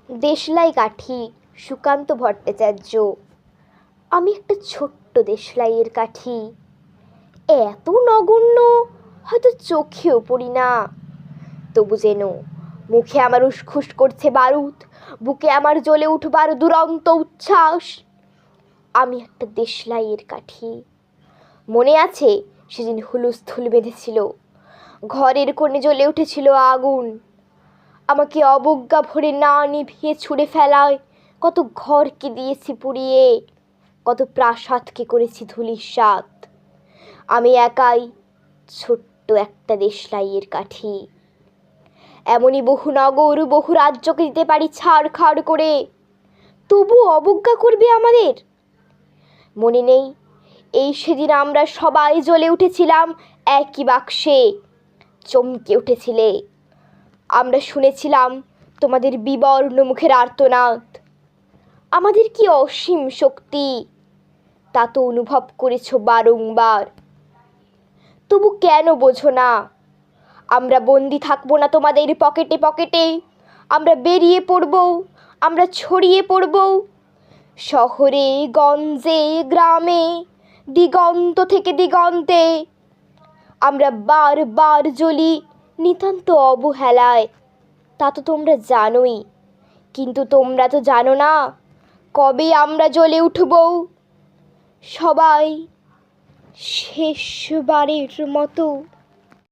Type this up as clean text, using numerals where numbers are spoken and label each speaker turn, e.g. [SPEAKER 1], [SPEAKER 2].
[SPEAKER 1] দেশলাই কাঠি, সুকান্ত ভট্টাচার্য। আমি একটা ছোট্ট দেশলাইয়ের কাঠি, এত নগণ্য হয়তো চোখেও পড়ি না। তবু যেন মুখে আমার উসখুস করছে বারুদ, বুকে আমার জ্বলে উঠবার দুরন্ত উচ্ছ্বাস। আমি একটা দেশলাইয়ের কাঠি। মনে আছে সেদিন হুলস্থুল বেঁধেছিল, ঘরের কোণে জ্বলে উঠেছিল আগুন। আমাকে অবজ্ঞা ভরে না নিভিয়ে ছুঁড়ে ফেলায় কত ঘরকে দিয়েছি পুড়িয়ে, কত প্রাসাদকে করেছি ধূলিসাৎ। আমি একাই ছোট্ট একটা দেশলাইয়ের কাঠি। এমনই বহু নগর বহু রাজ্যকে দিতে পারি ছাড়খাড় করে, তবু অবজ্ঞা করবে আমাদের? মনে নেই এই সেদিন আমরা সবাই জ্বলে উঠেছিলাম একই বাক্সে, চমকে উঠেছিলে। আমরা শুনেছিলাম তোমাদের বিবর্ণ মুখের আর্তনাদ। আমাদের কি অসীম শক্তি তা তো অনুভব করেছ বারংবার। তবু কেন বোঝো না? আমরা বন্দি থাকবো না তোমাদের পকেটে পকেটে, আমরা বেরিয়ে পড়ব, আমরা ছড়িয়ে পড়ব শহরে গঞ্জে গ্রামে, দিগন্ত থেকে দিগন্তে। আমরা বারবার জ্বলি নিতান্ত অবহেলায়, তা তো তোমরা জানোই। কিন্তু তোমরা তো জানো না কবে আমরা জ্বলে উঠব, সবাই শেষবারের মতো।